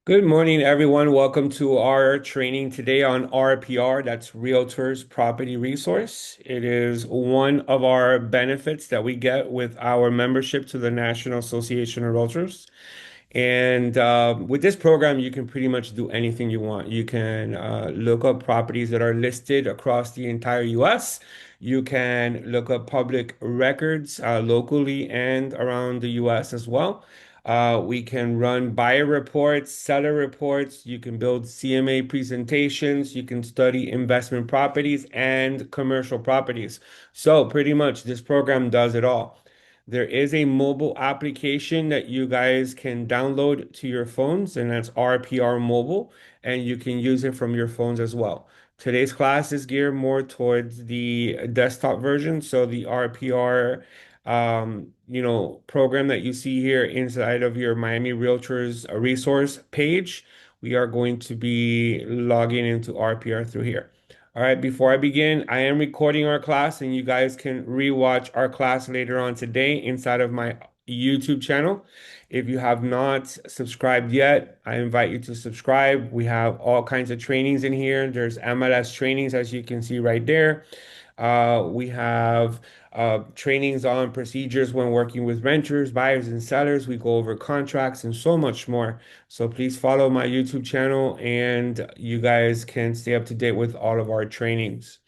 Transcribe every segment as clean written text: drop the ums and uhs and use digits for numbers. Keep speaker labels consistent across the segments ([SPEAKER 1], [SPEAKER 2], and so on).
[SPEAKER 1] Good morning, everyone. Welcome to our training today on RPR. That's Realtors Property Resource. It is one of our benefits that we get with our membership to the National Association of Realtors. And with this program, you can pretty much do anything you want. You can look up properties that are listed across the entire US. You can look up public records locally and around the US as well. We can run buyer reports, seller reports. You can build CMA presentations. You can study investment properties and commercial properties. So, pretty much, this program does it all. There is a mobile application that you guys can download to your phones, and that's RPR Mobile, and you can use it from your phones as well. Today's class is geared more towards the desktop version, so the RPR, program that you see here inside of your Miami Realtors resource page, we are going to be logging into RPR through here. All right, before I begin, I am recording our class and you guys can rewatch our class later on today inside of my YouTube channel. If you have not subscribed yet, I invite you to subscribe. We have all kinds of trainings in here. There's MLS trainings, as you can see right there. We have trainings on procedures when working with renters, buyers, and sellers. We go over contracts and so much more. So please follow my YouTube channel and you guys can stay up to date with all of our trainings.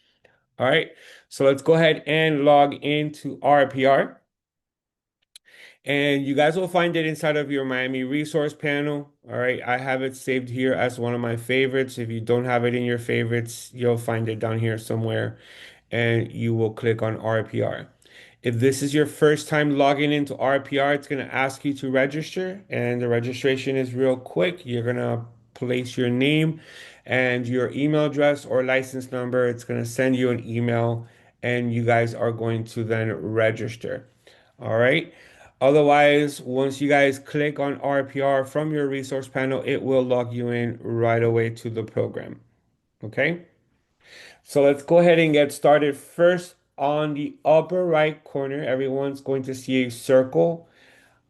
[SPEAKER 1] All right. So let's go ahead and log into RPR. And you guys will find it inside of your Miami resource panel. All right. I have it saved here as one of my favorites. If you don't have it in your favorites, you'll find it down here somewhere and you will click on RPR. If this is your first time logging into RPR, it's going to ask you to register, and the registration is real quick. You're going to place your name and your email address or license number. It's going to send you an email, and you guys are going to then register. All right. Otherwise, once you guys click on RPR from your resource panel, it will log you in right away to the program. Okay. So let's go ahead and get started. First, on the upper right corner, everyone's going to see a circle.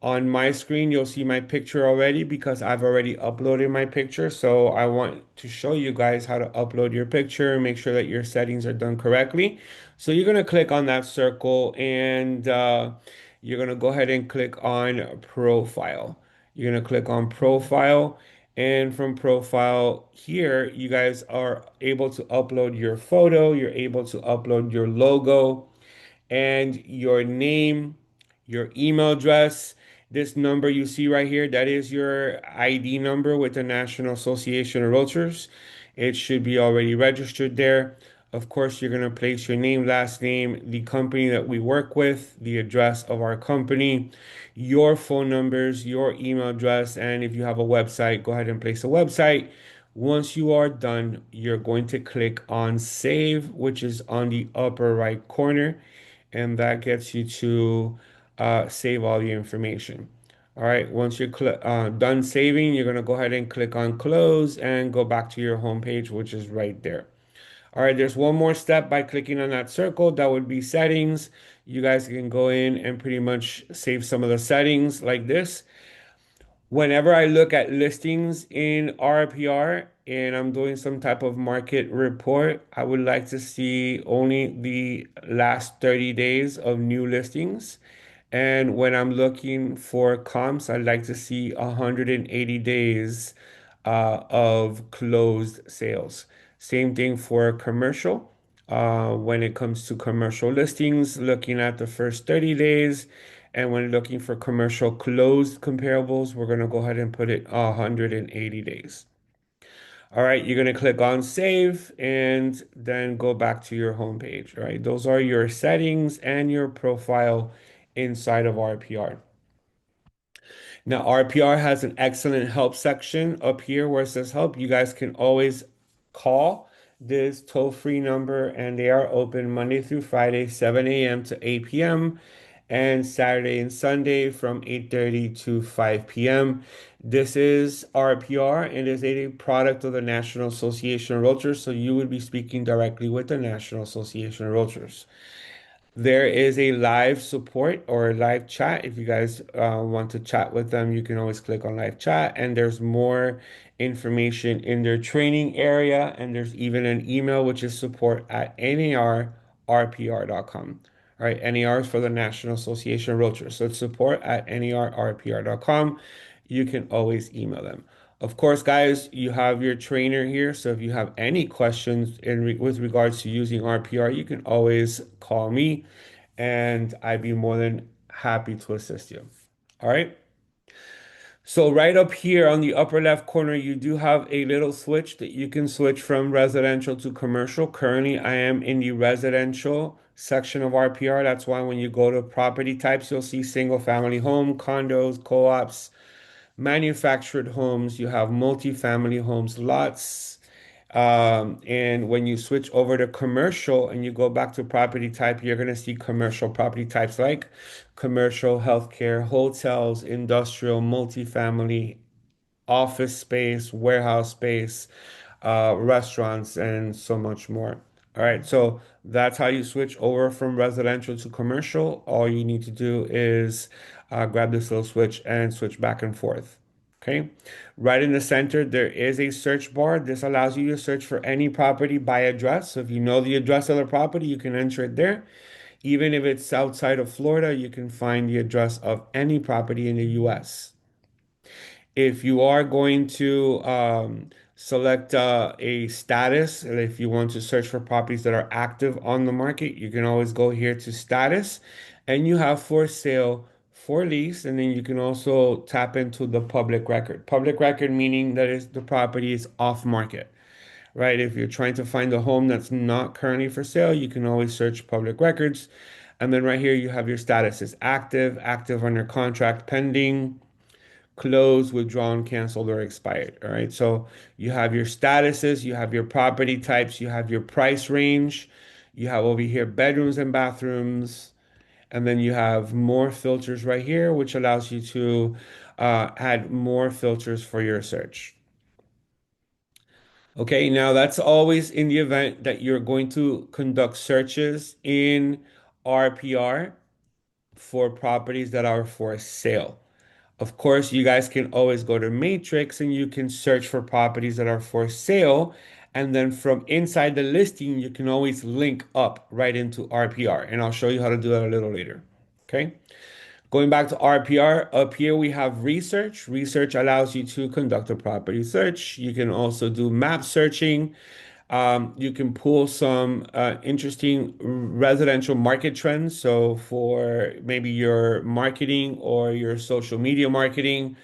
[SPEAKER 1] On my screen, you'll see my picture already because I've already uploaded my picture. So I want to show you guys how to upload your picture and make sure that your settings are done correctly. So you're going to click on that circle and you're going to go ahead and click on profile. You're going to click on profile. And from profile here, you guys are able to upload your photo. You're able to upload your logo and your name, your email address. This number you see right here, that is your ID number with the National Association of Realtors. It should be already registered there. Of course, you're going to place your name, last name, the company that we work with, the address of our company, your phone numbers, your email address, and if you have a website, go ahead and place a website. Once you are done, you're going to click on Save, which is on the upper right corner and that gets you to save all the information. All right, once you're done saving, you're going to go ahead and click on close and go back to your home page, which is right there. All right, there's one more step by clicking on that circle. That would be settings. You guys can go in and pretty much save some of the settings like this. Whenever I look at listings in RPR and I'm doing some type of market report, I would like to see only the last 30 days of new listings. And when I'm looking for comps, I'd like to see 180 days of closed sales. Same thing for commercial. When it comes to commercial listings, looking at the first 30 days. And when looking for commercial closed comparables, we're going to go ahead and put it 180 days. All right, you're going to click on save and then go back to your home page. All right, those are your settings and your profile inside of RPR. Now, RPR has an excellent help section up here where it says help. You guys can always call this toll-free number, and they are open Monday through Friday, 7 a.m. to 8 p.m., and Saturday and Sunday from 8:30 to 5 p.m. This is RPR and is a product of the National Association of Realtors, so you would be speaking directly with the National Association of Realtors. There is a live support or a live chat. If you guys want to chat with them, you can always click on live chat. And there's more information in their training area. And there's even an email, which is support at narrpr.com. All right, NAR is for the National Association of Realtors. So it's support at narrpr.com. You can always email them. Of course, guys, you have your trainer here. So if you have any questions with regards to using RPR, you can always call me and I'd be more than happy to assist you. All right. So right up here on the upper left corner, you do have a little switch that you can switch from residential to commercial. Currently, I am in the residential section of RPR. That's why when you go to property types, you'll see single family home, condos, co-ops, manufactured homes, you have multifamily homes, lots. And when you switch over to commercial and you go back to property type, you're going to see commercial property types like commercial, healthcare, hotels, industrial, multifamily, office space, warehouse space, restaurants, and so much more. All right, so that's how you switch over from residential to commercial. All you need to do is grab this little switch and switch back and forth. Okay, right in the center, there is a search bar. This allows you to search for any property by address. So if you know the address of the property, you can enter it there. Even if it's outside of Florida, you can find the address of any property in the US. If you are going to select a status, and if you want to search for properties that are active on the market, you can always go here to status and you have for sale, for lease, and then you can also tap into the public record. Public record meaning that is the property is off market, right? If you're trying to find a home that's not currently for sale, you can always search public records. And then right here, you have your statuses active, active under contract, pending, closed, withdrawn, canceled, or expired. All right. So you have your statuses, you have your property types, you have your price range, you have over here bedrooms and bathrooms, and then you have more filters right here, which allows you to add more filters for your search. Okay, now that's always in the event that you're going to conduct searches in RPR for properties that are for sale. Of course, you guys can always go to Matrix and you can search for properties that are for sale. And then from inside the listing, you can always link up right into RPR. And I'll show you how to do that a little later. Okay. Going back to RPR, up here we have research. Research allows you to conduct a property search. You can also do map searching. You can pull some interesting residential market trends. So for maybe your marketing or your social media marketing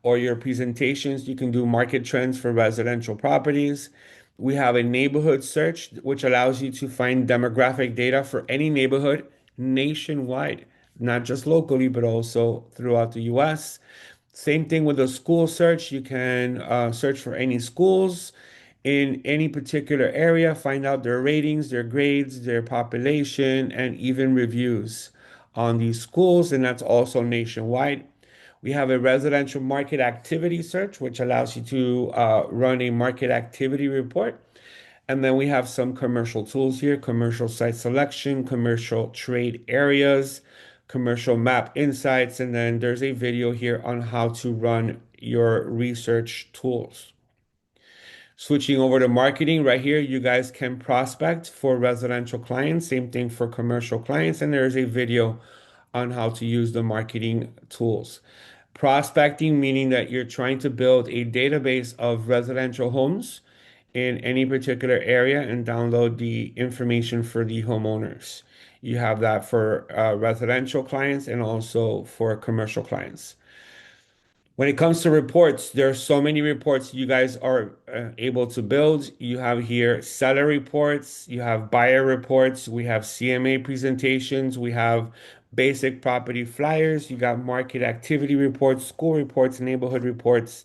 [SPEAKER 1] or your presentations, you can do market trends for residential properties. We have a neighborhood search, which allows you to find demographic data for any neighborhood nationwide, not just locally, but also throughout the US. Same thing with the school search. You can search for any schools in any particular area, find out their ratings, their grades, their population, and even reviews on these schools. And that's also nationwide. We have a residential market activity search, which allows you to run a market activity report. And then we have some commercial tools here, commercial site selection, commercial trade areas, commercial map insights, and then there's a video here on how to run your research tools. Switching over to marketing, right here, you guys can prospect for residential clients, same thing for commercial clients, and there's a video on how to use the marketing tools. Prospecting, meaning that you're trying to build a database of residential homes in any particular area and download the information for the homeowners. You have that for residential clients and also for commercial clients. When it comes to reports, there are so many reports you guys are able to build. You have here seller reports, you have buyer reports, we have CMA presentations, we have basic property flyers, you got market activity reports, school reports, neighborhood reports,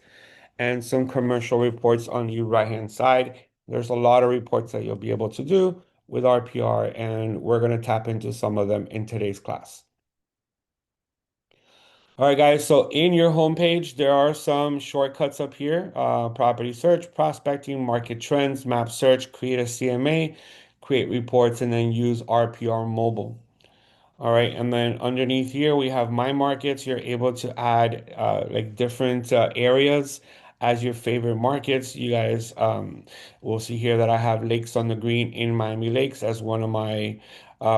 [SPEAKER 1] and some commercial reports on the right-hand side. There's a lot of reports that you'll be able to do with RPR, and we're going to tap into some of them in today's class. All right, guys. So in your homepage, there are some shortcuts up here. Property search, prospecting, market trends, map search, create a CMA, create reports, and then use RPR mobile. All right, and then underneath here we have my markets. You're able to add like different areas as your favorite markets. You guys will see here that I have Lakes on the Green in Miami Lakes as one of my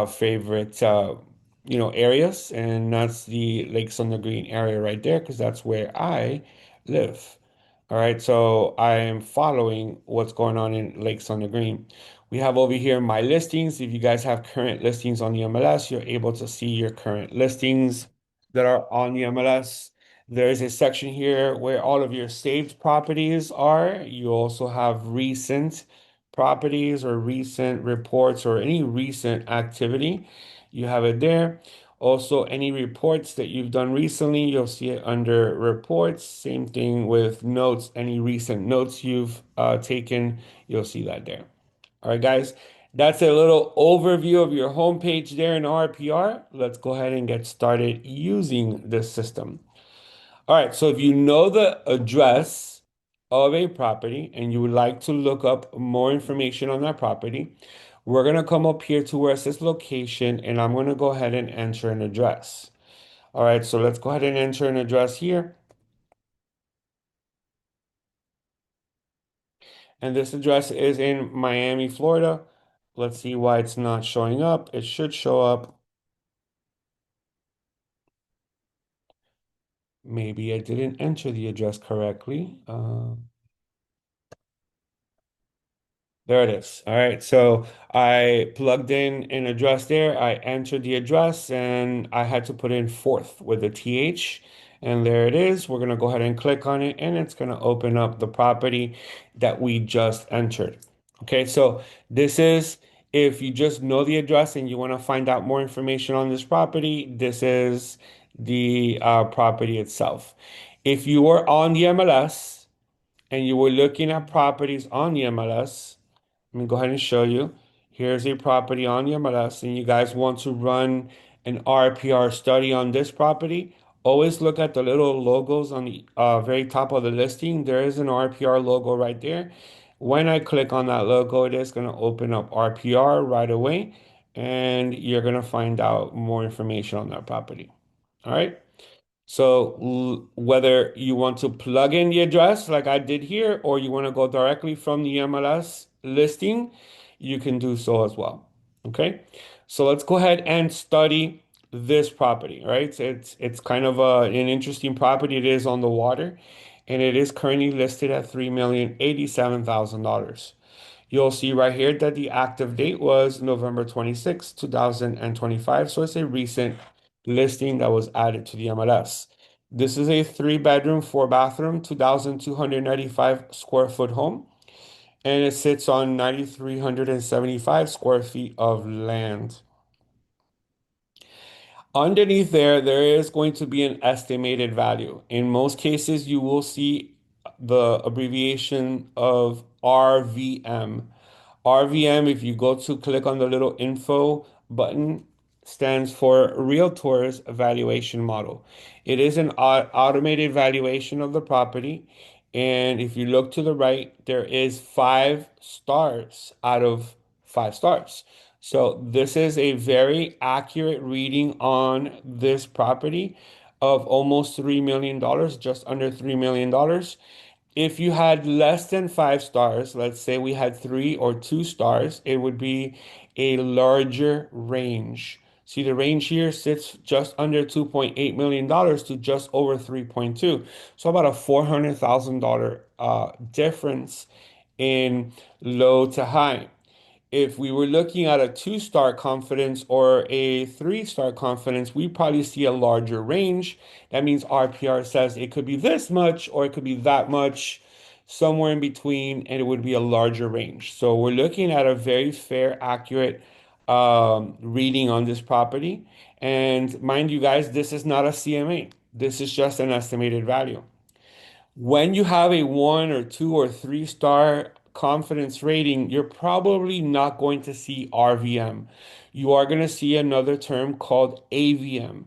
[SPEAKER 1] favorite areas, and that's the Lakes on the Green area right there because that's where I live. All right, so I am following what's going on in Lakes on the Green. We have over here my listings. If you guys have current listings on the MLS, you're able to see your current listings that are on the MLS. There is a section here where all of your saved properties are. You also have recent properties or recent reports or any recent activity. You have it there. Also, any reports that you've done recently, you'll see it under reports. Same thing with notes. Any recent notes you've taken, you'll see that there. All right, guys, that's a little overview of your homepage there in RPR. Let's go ahead and get started using this system. All right, so if you know the address of a property and you would like to look up more information on that property, we're going to come up here to where it says location, and I'm going to go ahead and enter an address. All right, so let's go ahead and enter an address here. And this address is in Miami, Florida. Let's see why it's not showing up. It should show up. Maybe I didn't enter the address correctly. There it is. All right. So I plugged in an address there. I entered the address and I had to put in fourth with a TH. And there it is. We're going to go ahead and click on it and it's going to open up the property that we just entered. Okay. So this is if you just know the address and you want to find out more information on this property, this is the property itself. If you were on the MLS and you were looking at properties on the MLS, let me go ahead and show you. Here's a property on the MLS, and you guys want to run an RPR study on this property. Always look at the little logos on the very top of the listing. There is an RPR logo right there. When I click on that logo, it is going to open up RPR right away, and you're going to find out more information on that property. All right. So whether you want to plug in the address like I did here, or you want to go directly from the MLS listing, you can do so as well. Okay. So let's go ahead and study this property, right? So it's kind of an interesting property. It is on the water, and it is currently listed at $3,087,000. You'll see right here that the active date was November 26, 2025. So it's a recent listing that was added to the MLS. This is a three-bedroom, four-bathroom, 2,295 square foot home, and it sits on 9,375 square feet of land. Underneath there is going to be an estimated value. In most cases, you will see the abbreviation of RVM. RVM, if you go to click on the little info button, stands for Realtor's Valuation Model. It is an automated valuation of the property. And if you look to the right, there is 5 stars out of 5 stars. So this is a very accurate reading on this property of almost $3 million, just under $3 million. If you had less than 5 stars, let's say we had 3 or 2 stars, it would be a larger range. See, the range here sits just under $2.8 million to just over 3.2. So about a $400,000 difference in low to high. If we were looking at a 2 star confidence or a 3 star confidence, we probably see a larger range. That means RPR says it could be this much or it could be that much, somewhere in between, and it would be a larger range. So we're looking at a very fair, accurate reading on this property. And mind you guys, this is not a CMA. This is just an estimated value. When you have a 1 or 2 or 3 star confidence rating, you're probably not going to see RVM. You are going to see another term called AVM.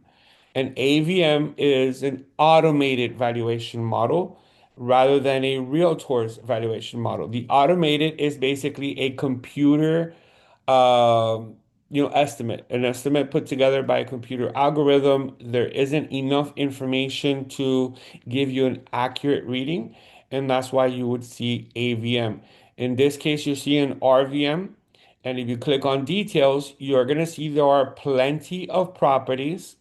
[SPEAKER 1] An AVM is an automated valuation model rather than a realtor's valuation model. The automated is basically a computer estimate, an estimate put together by a computer algorithm. There isn't enough information to give you an accurate reading, and that's why you would see AVM. In this case, you see an RVM, and if you click on details, you're going to see there are plenty of properties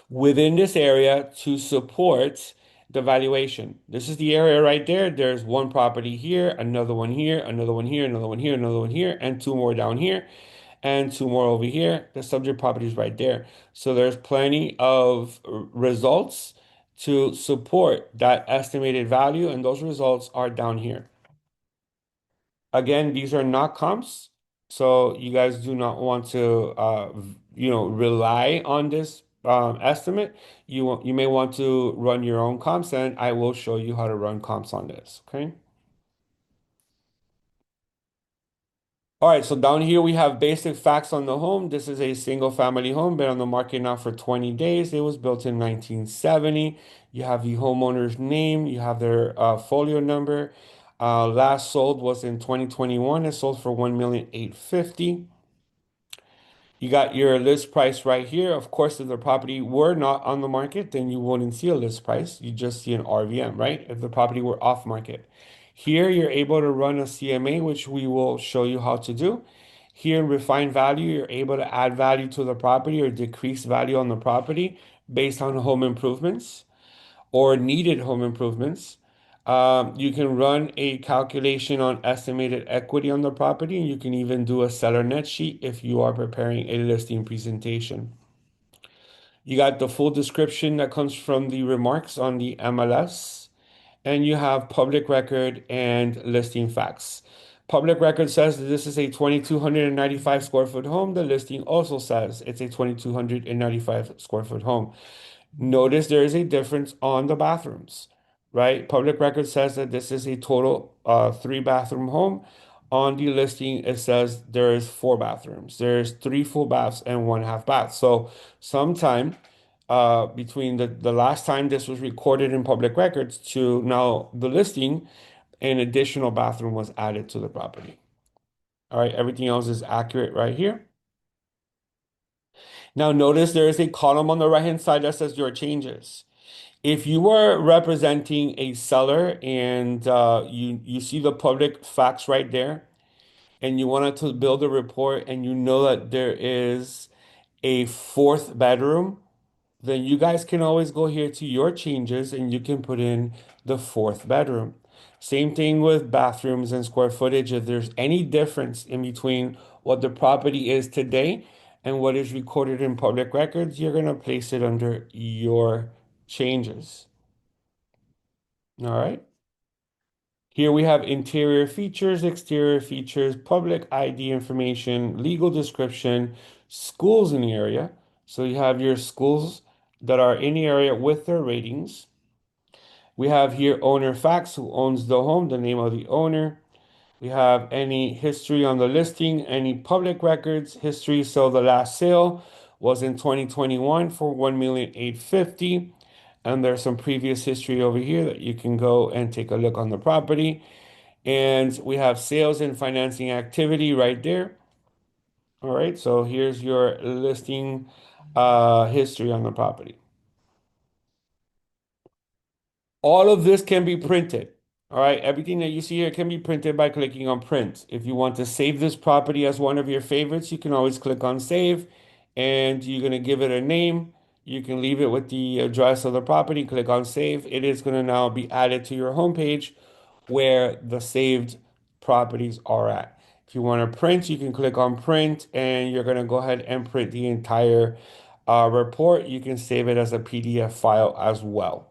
[SPEAKER 1] within this area to support the valuation. This is the area right there. There's one property here, another one here, another one here, another one here, another one here, and two more down here, and two more over here. The subject property is right there. So there's plenty of results to support that estimated value, and those results are down here. Again, these are not comps, so you guys do not want to, rely on this estimate. You may want to run your own comps, and I will show you how to run comps on this. Okay. All right, so down here we have basic facts on the home. This is a single family home, been on the market now for 20 days. It was built in 1970. You have the homeowner's name, you have their folio number. Last sold was in 2021. It sold for 1,850,000. You got your list price right here. Of course, if the property were not on the market, then you wouldn't see a list price. You just see an RVM, right? If the property were off market. Here, you're able to run a CMA, which we will show you how to do. Here in refine value, you're able to add value to the property or decrease value on the property based on home improvements or needed home improvements. You can run a calculation on estimated equity on the property, and you can even do a seller net sheet if you are preparing a listing presentation. You got the full description that comes from the remarks on the MLS, and you have public record and listing facts. Public record says that this is a 2,295 square foot home. The listing also says it's a 2,295 square foot home. Notice there is a difference on the bathrooms, right? Public record says that this is a total three bathroom home. On the listing, it says there is four bathrooms. There's three full baths and one half bath. So sometime between the last time this was recorded in public records to now the listing, an additional bathroom was added to the property. All right, everything else is accurate right here. Now notice there is a column on the right-hand side that says your changes. If you were representing a seller and you see the public facts right there, and you wanted to build a report and you know that there is a fourth bedroom, then you guys can always go here to your changes and you can put in the fourth bedroom. Same thing with bathrooms and square footage. If there's any difference in between what the property is today and what is recorded in public records, you're going to place it under your changes. All right. Here we have interior features, exterior features, public ID information, legal description, schools in the area. So you have your schools that are in the area with their ratings. We have here owner facts, who owns the home, the name of the owner. We have any history on the listing, any public records, history. So the last sale was in 2021 for 1,850,000. And there's some previous history over here that you can go and take a look on the property. And we have sales and financing activity right there. All right, so here's your listing history on the property. All of this can be printed. All right, everything that you see here can be printed by clicking on print. If you want to save this property as one of your favorites, you can always click on save and you're going to give it a name. You can leave it with the address of the property, click on save. It is going to now be added to your homepage where the saved properties are at. If you want to print, you can click on print and you're going to go ahead and print the entire report. You can save it as a PDF file as well.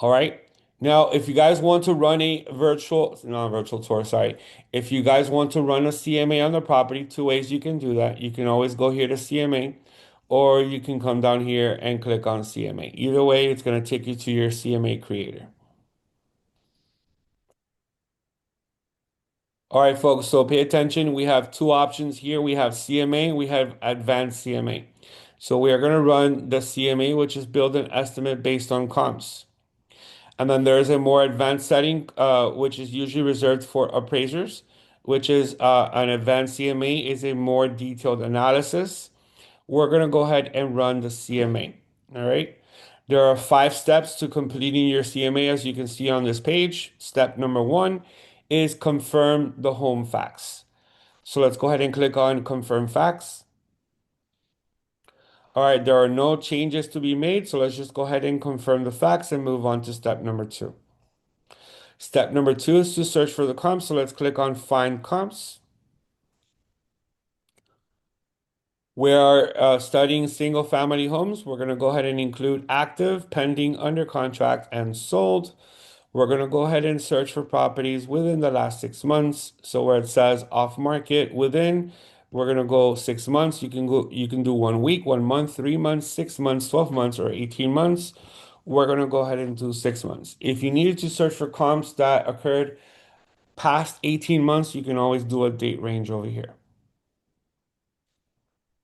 [SPEAKER 1] All right. Now, if you guys want to run a virtual, not a virtual tour, sorry. If you guys want to run a CMA on the property, two ways you can do that. You can always go here to CMA, or you can come down here and click on CMA. Either way, it's going to take you to your CMA creator. All right, folks, so pay attention. We have two options here. We have CMA, we have advanced CMA. So we are going to run the CMA, which is build an estimate based on comps. And then there's a more advanced setting, which is usually reserved for appraisers, which is an advanced CMA, is a more detailed analysis. We're going to go ahead and run the CMA. All right. There are 5 steps to completing your CMA, as you can see on this page. Step number 1 is confirm the home facts. So let's go ahead and click on confirm facts. All right, there are no changes to be made, so let's just go ahead and confirm the facts and move on to step number 2. Step number 2 is to search for the comps, so let's click on find comps. We are studying single family homes. We're going to go ahead and include active, pending, under contract, and sold. We're going to go ahead and search for properties within the last 6 months. So where it says off market within, we're going to go 6 months. You can do 1 week, 1 month, 3 months, 6 months, 12 months, or 18 months. We're going to go ahead and do 6 months. If you needed to search for comps that occurred past 18 months, you can always do a date range over here.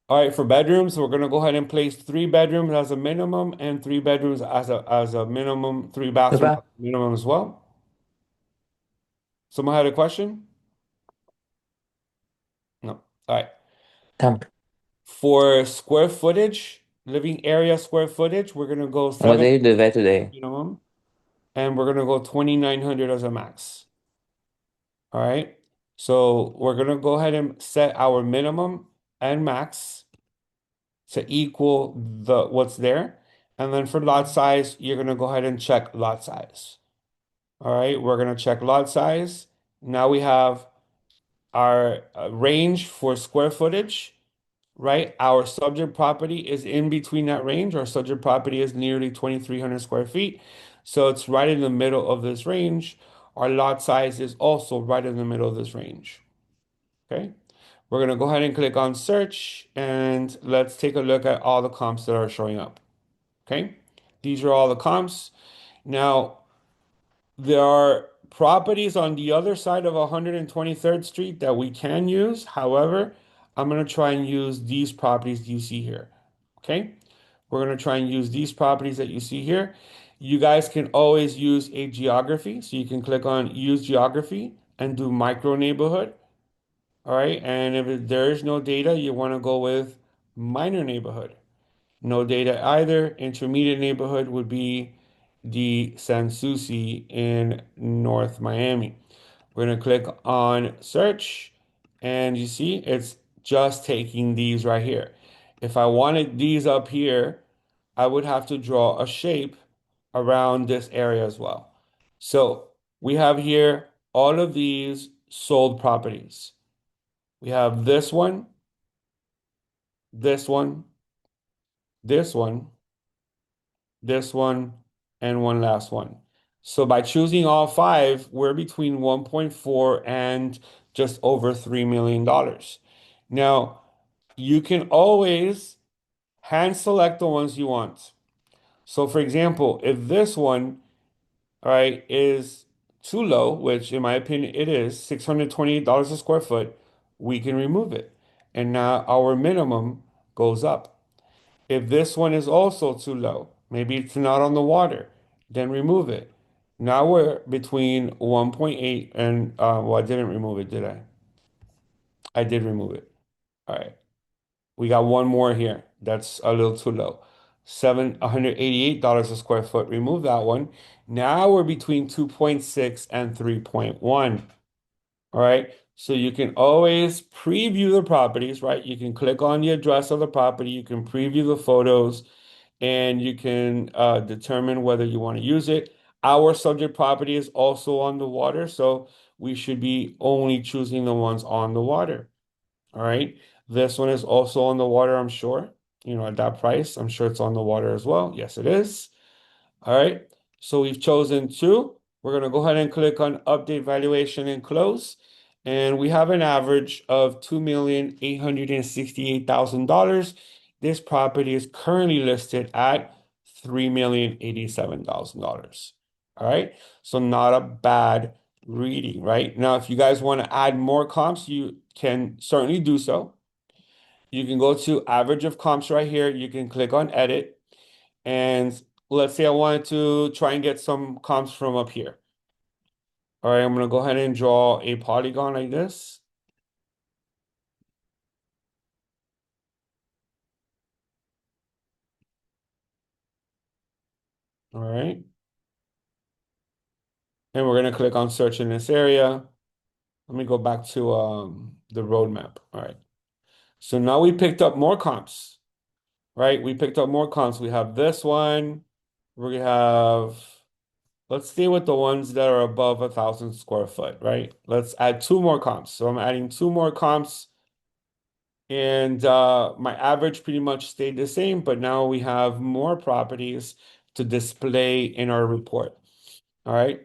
[SPEAKER 1] All right, for bedrooms, we're gonna go ahead and place 3 bedrooms as a minimum and 3 bedrooms as a minimum, 3 bathrooms as
[SPEAKER 2] Diba?
[SPEAKER 1] a minimum as well. Someone had a question? No. All right.
[SPEAKER 2] Tama.
[SPEAKER 1] For square footage, living area square footage, we're gonna go
[SPEAKER 2] What
[SPEAKER 1] seven
[SPEAKER 2] did you do that today?
[SPEAKER 1] minimum, and we're gonna go 2,900 as a max. All right. So we're gonna go ahead and set our minimum and max to equal the what's there. And then for lot size, you're gonna go ahead and check lot size. All right, we're gonna check lot size. Now we have our range for square footage, right? Our subject property is in between that range. Our subject property is nearly 2,300 square feet. So it's right in the middle of this range. Our lot size is also right in the middle of this range. Okay. We're gonna go ahead and click on search and let's take a look at all the comps that are showing up. Okay. These are all the comps. Now, there are properties on the other side of 123rd Street that we can use. However, I'm going to try and use these properties you see here. Okay? We're going to try and use these properties that you see here. You guys can always use a geography. So you can click on use geography and do micro neighborhood. All right. And if there is no data, you want to go with minor neighborhood. No data either. Intermediate neighborhood would be the Sans Souci in North Miami. We're going to click on search, and you see it's just taking these right here. If I wanted these up here, I would have to draw a shape around this area as well. So we have here all of these sold properties. We have this one, this one, this one, this one, and one last one. So by choosing all 5, we're between 1.4 and just over $3 million. Now, you can always hand select the ones you want. So for example, if this one, all right, is too low, which in my opinion it is, $628 a square foot, we can remove it. And now our minimum goes up. If this one is also too low, maybe it's not on the water, then remove it. Now we're between 1.8 and, well, I didn't remove it, did I? I did remove it. All right. We got one more here. That's a little too low. $788 a square foot. Remove that one. Now we're between 2.6 and 3.1. All right. So you can always preview the properties, right? You can click on the address of the property. You can preview the photos and you can determine whether you want to use it. Our subject property is also on the water, so we should be only choosing the ones on the water. All right. This one is also on the water, I'm sure. You know, at that price, I'm sure it's on the water as well. Yes, it is. All right. So we've chosen 2. We're going to go ahead and click on update valuation and close. And we have an average of $2,868,000. This property is currently listed at $3,087,000. All right. So not a bad reading, right? Now, if you guys want to add more comps, you can certainly do so. You can go to average of comps right here. You can click on edit. And let's say I wanted to try and get some comps from up here. All right, I'm gonna go ahead and draw a polygon like this. All right. And we're gonna click on search in this area. Let me go back to the roadmap. All right. So now we picked up more comps, right? We picked up more comps. We have this one. We have, let's stay with the ones that are above 1,000 square foot, right? Let's add two more comps. So I'm adding two more comps, and my average pretty much stayed the same, but now we have more properties to display in our report. All right.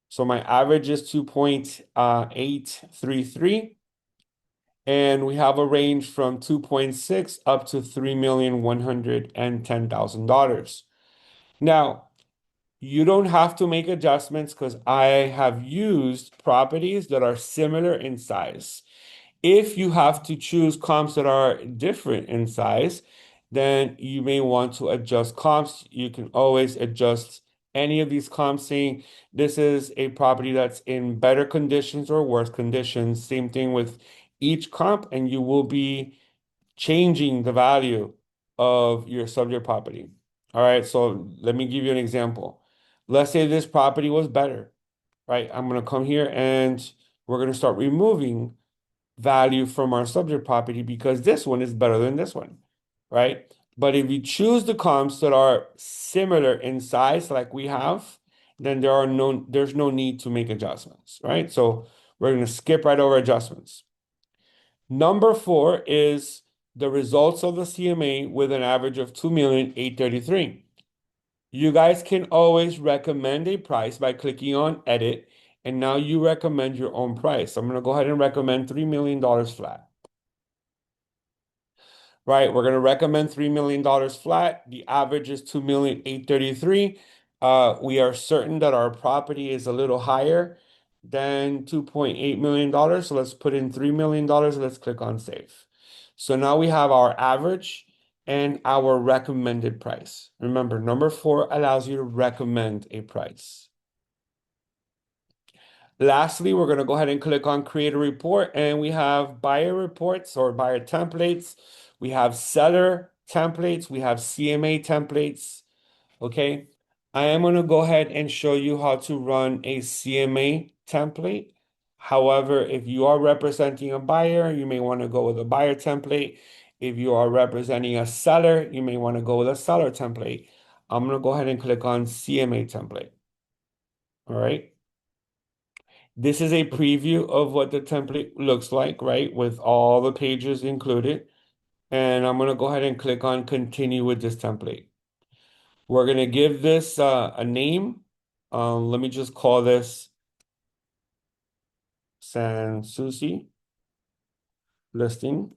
[SPEAKER 1] So my average is 2.833, and we have a range from 2.6 up to $3,110,000. Now, you don't have to make adjustments because I have used properties that are similar in size. If you have to choose comps that are different in size, then you may want to adjust comps. You can always adjust any of these comps, saying this is a property that's in better conditions or worse conditions. Same thing with each comp, and you will be changing the value of your subject property. All right, so let me give you an example. Let's say this property was better, right? I'm going to come here and we're going to start removing value from our subject property because this one is better than this one, right? But if you choose the comps that are similar in size like we have, then there's no need to make adjustments, right? So we're going to skip right over adjustments. Number four is the results of the CMA with an average of 2,833,000. You guys can always recommend a price by clicking on edit, and now you recommend your own price. I'm going to go ahead and recommend $3 million flat. Right, we're going to recommend $3 million flat. The average is 2,833,000. We are certain that our property is a little higher than $2.8 million. So let's put in $3 million. Let's click on save. So now we have our average and our recommended price. Remember, number four allows you to recommend a price. Lastly, we're going to go ahead and click on create a report, and we have buyer reports or buyer templates. We have seller templates. We have CMA templates. Okay. I am going to go ahead and show you how to run a CMA template. However, if you are representing a buyer, you may want to go with a buyer template. If you are representing a seller, you may want to go with a seller template. I'm going to go ahead and click on CMA template. All right. This is a preview of what the template looks like, right? With all the pages included. And I'm going to go ahead and click on continue with this template. We're going to give this a name. Let me just call this Sanssouci listing.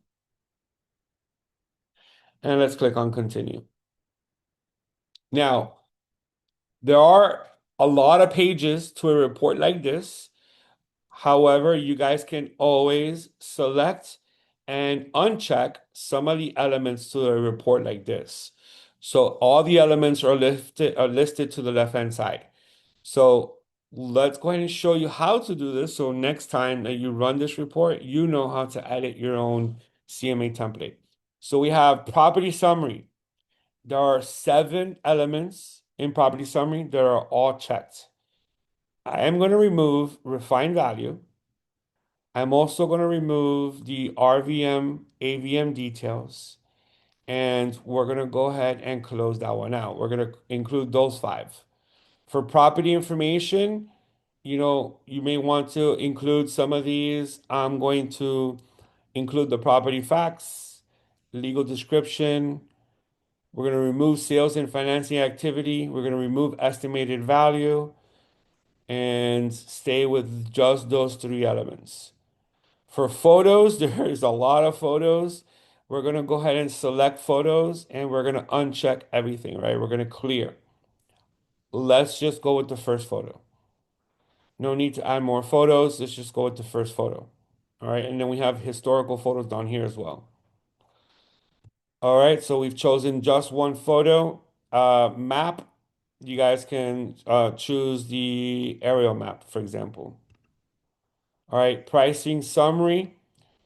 [SPEAKER 1] And let's click on continue. Now, there are a lot of pages to a report like this. However, you guys can always select and uncheck some of the elements to a report like this. So all the elements are listed to the left-hand side. So let's go ahead and show you how to do this. So next time that you run this report, you know how to edit your own CMA template. So we have property summary. There are 7 elements in property summary that are all checked. I am going to remove refined value. I'm also going to remove the RVM, AVM details, and we're going to go ahead and close that one out. We're going to include those 5. For property information, you may want to include some of these. I'm going to include the property facts, legal description. We're going to remove sales and financing activity. We're going to remove estimated value and stay with just those 3 elements. For photos, there is a lot of photos. We're going to go ahead and select photos and we're going to uncheck everything, right? We're going to clear. Let's just go with the first photo. No need to add more photos. Let's just go with the first photo. All right. And then we have historical photos down here as well. All right. So we've chosen just one photo. Map. You guys can choose the aerial map, for example. All right, pricing summary,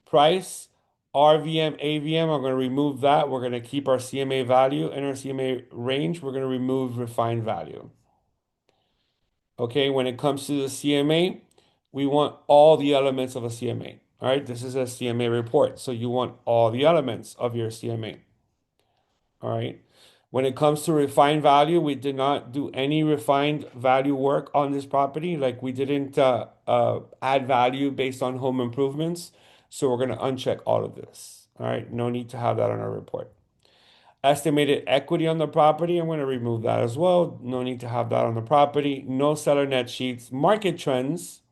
[SPEAKER 1] price, RVM, AVM. I'm going to remove that. We're going to keep our CMA value in our CMA range. We're going to remove refined value. Okay, when it comes to the CMA, we want all the elements of a CMA. All right, this is a CMA report. So you want all the elements of your CMA. All right. When it comes to refined value, we did not do any refined value work on this property. Like we didn't add value based on home improvements. So we're going to uncheck all of this. All right. No need to have that on our report. Estimated equity on the property, I'm going to remove that as well. No need to have that on the property. No seller net sheets. Market trends.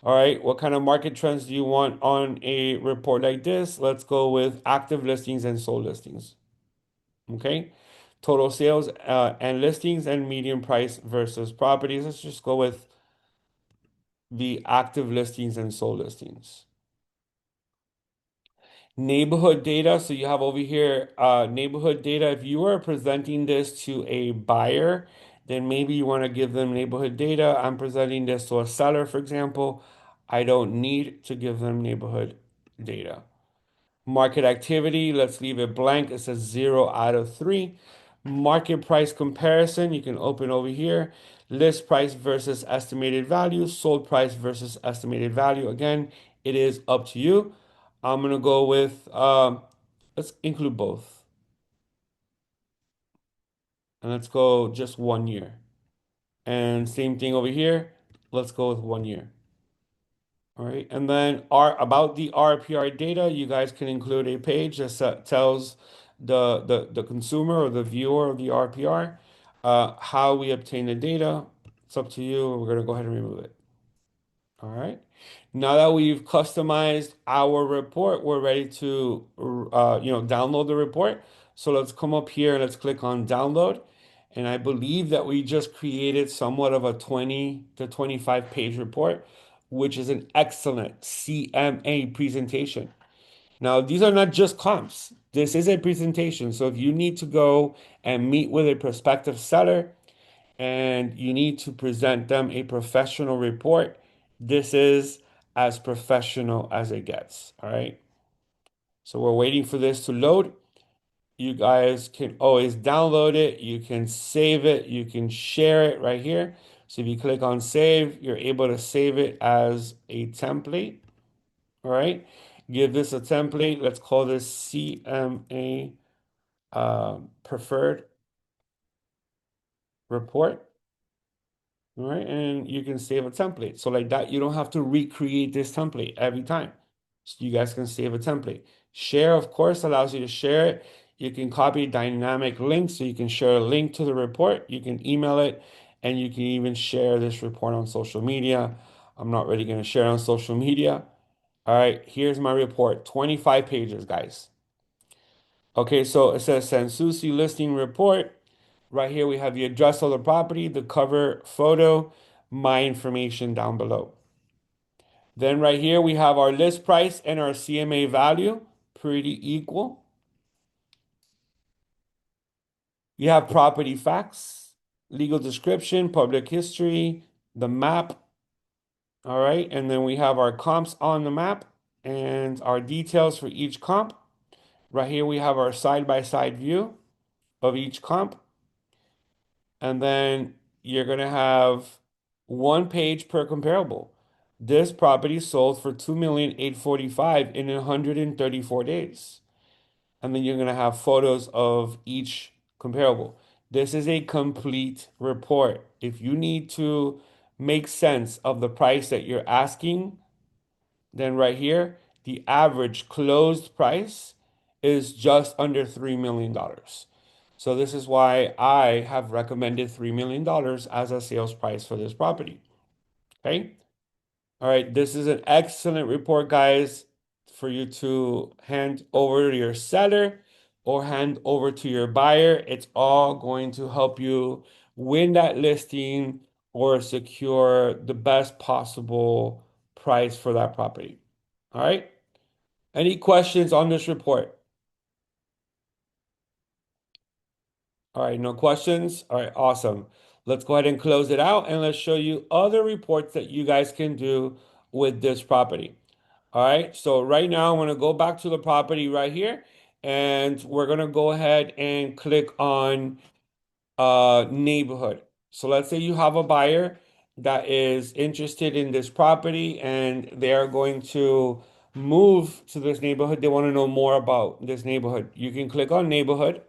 [SPEAKER 1] All right. What kind of market trends do you want on a report like this? Let's go with active listings and sold listings. Okay. Total sales and listings and median price versus properties. Let's just go with the active listings and sold listings. Neighborhood data. So you have over here neighborhood data. If you are presenting this to a buyer, then maybe you want to give them neighborhood data. I'm presenting this to a seller, for example. I don't need to give them neighborhood data. Market activity, let's leave it blank. It says 0 out of 3. Market price comparison, you can open over here. List price versus estimated value, sold price versus estimated value. Again, it is up to you. I'm gonna go with let's include both. And let's go just 1 year. And same thing over here. Let's go with 1 year. All right, and then about the RPR data, you guys can include a page that tells the consumer or the viewer of the RPR how we obtain the data. It's up to you. We're gonna go ahead and remove it. All right. Now that we've customized our report, we're ready to download the report. So let's come up here and let's click on download. And I believe that we just created somewhat of a 20 to 25 page report, which is an excellent CMA presentation. Now, these are not just comps. This is a presentation. So if you need to go and meet with a prospective seller, and you need to present them a professional report. This is as professional as it gets. All right. So we're waiting for this to load. You guys can always download it. You can save it. You can share it right here. So if you click on save, you're able to save it as a template. All right. Give this a template. Let's call this CMA preferred report. All right, and you can save a template. So like that, you don't have to recreate this template every time. So you guys can save a template. Share, of course, allows you to share it. You can copy dynamic links, so you can share a link to the report. You can email it, and you can even share this report on social media. I'm not really going to share on social media. All right, here's my report, 25 pages, guys. Okay, so it says Sanssouci listing report. Right here, we have the address of the property, the cover photo, my information down below. Then right here, we have our list price and our CMA value, pretty equal. You have property facts, legal description, public history, the map. All right, and then we have our comps on the map and our details for each comp. Right here, we have our side-by-side view of each comp. And then you're going to have one page per comparable. This property sold for 2,845,000 in 134 days. And then you're going to have photos of each comparable. This is a complete report. If you need to make sense of the price that you're asking, then right here, the average closed price is just under $3 million. So this is why I have recommended $3 million as a sales price for this property. Okay. All right. This is an excellent report, guys, for you to hand over to your seller or hand over to your buyer. It's all going to help you win that listing or secure the best possible price for that property. All right. Any questions on this report? All right, no questions? All right, awesome. Let's go ahead and close it out and let's show you other reports that you guys can do with this property. All right, so right now I'm going to go back to the property right here, and we're going to go ahead and click on neighborhood. So let's say you have a buyer that is interested in this property and they are going to move to this neighborhood. They want to know more about this neighborhood. You can click on neighborhood.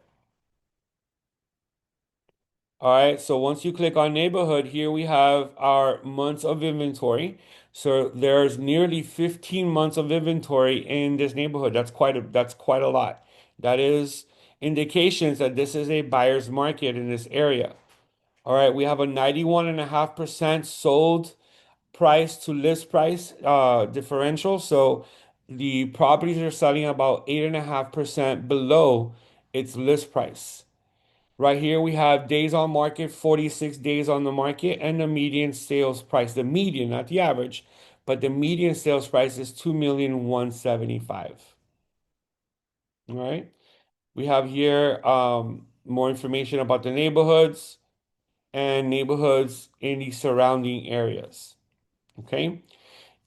[SPEAKER 1] All right, so once you click on neighborhood, here we have our months of inventory. So there's nearly 15 months of inventory in this neighborhood. That's quite a lot. That is indications that this is a buyer's market in this area. All right, we have a 91.5% sold price to list price differential. So the properties are selling about 8.5% below its list price. Right here, we have days on market, 46 days on the market, and the median sales price. The median, not the average, but the median sales price is 2,175,000. All right. We have here more information about the neighborhoods and neighborhoods in the surrounding areas. Okay.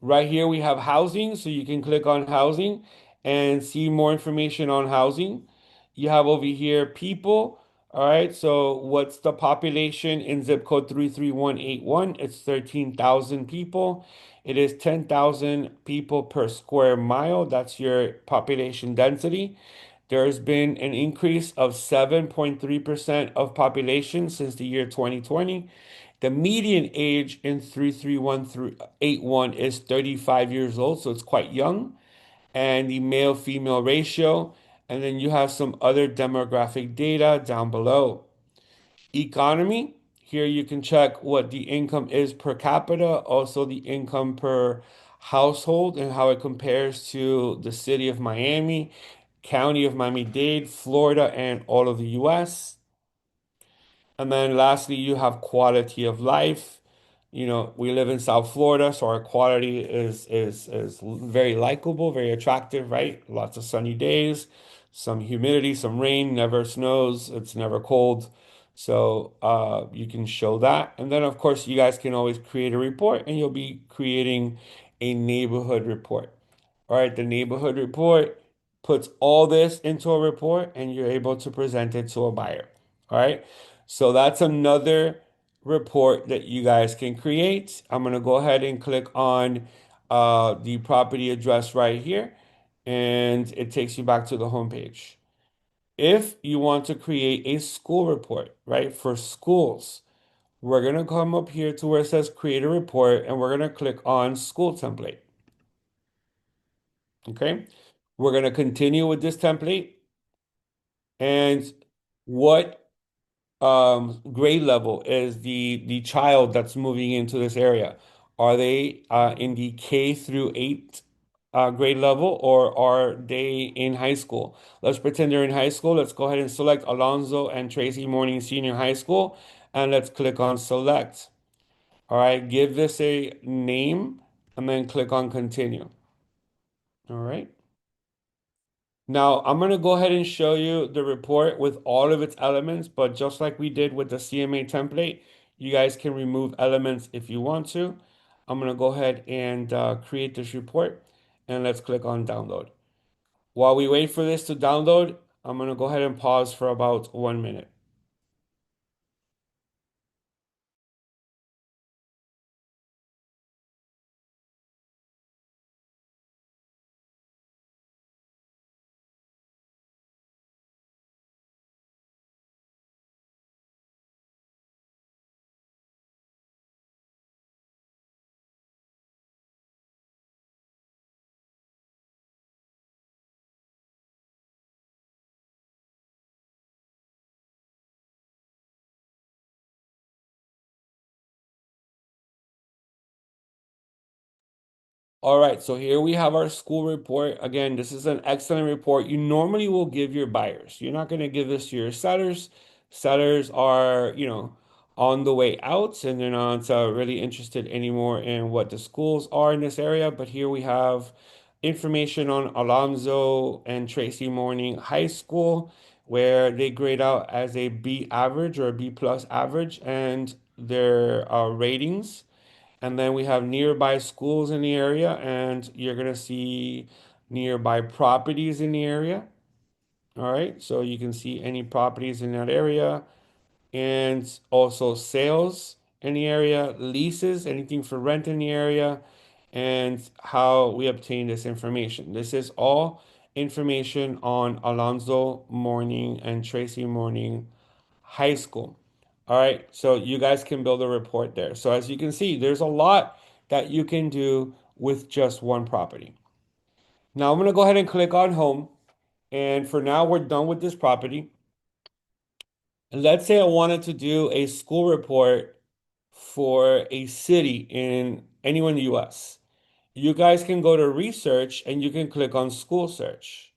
[SPEAKER 1] Right here we have housing, so you can click on housing and see more information on housing. You have over here people. All right, so what's the population in zip code 33181? It's 13,000 people. It is 10,000 people per square mile. That's your population density. There's been an increase of 7.3% of population since the year 2020. The median age in 33181 is 35 years old, so it's quite young. And the male female ratio. And then you have some other demographic data down below. Economy. Here you can check what the income is per capita, also the income per household, and how it compares to the city of Miami, county of Miami-Dade, Florida, and all of the US. And then lastly, you have quality of life. You know, we live in South Florida, so our quality is very likable, very attractive, right? Lots of sunny days, some humidity, some rain, never snows, it's never cold. So you can show that. And then of course you guys can always create a report and you'll be creating a neighborhood report. All right, the neighborhood report puts all this into a report and you're able to present it to a buyer. All right. So that's another report that you guys can create. I'm going to go ahead and click on the property address right here, and it takes you back to the home page. If you want to create a school report, right, for schools, we're going to come up here to where it says create a report, and we're going to click on school template. Okay. We're going to continue with this template. And what grade level is the child that's moving into this area? Are they in the K through 8 grade level, or are they in high school? Let's pretend they're in high school. Let's go ahead and select Alonzo and Tracy Morning Senior High School, and let's click on select. All right, give this a name and then click on continue. All right. Now, I'm going to go ahead and show you the report with all of its elements, but just like we did with the CMA template, you guys can remove elements if you want to. I'm going to go ahead and create this report, and let's click on download. While we wait for this to download, I'm going to go ahead and pause for about 1 minute. All right, so here we have our school report. Again, this is an excellent report. You normally will give your buyers. You're not going to give this to your sellers. Sellers are, on the way out and they're not really interested anymore in what the schools are in this area. But here we have information on Alonzo and Tracy Morning High School, where they grade out as a B average or a B plus average, and their ratings. And then we have nearby schools in the area, and you're gonna see nearby properties in the area. All right, so you can see any properties in that area, and also sales in the area, leases, anything for rent in the area, and how we obtain this information. This is all information on Alonzo Mourning and Tracy Mourning High School. All right, so you guys can build a report there. So as you can see, there's a lot that you can do with just one property. Now I'm gonna go ahead and click on home. And for now, we're done with this property. And let's say I wanted to do a school report for a city in anywhere in the US. You guys can go to research and you can click on school search.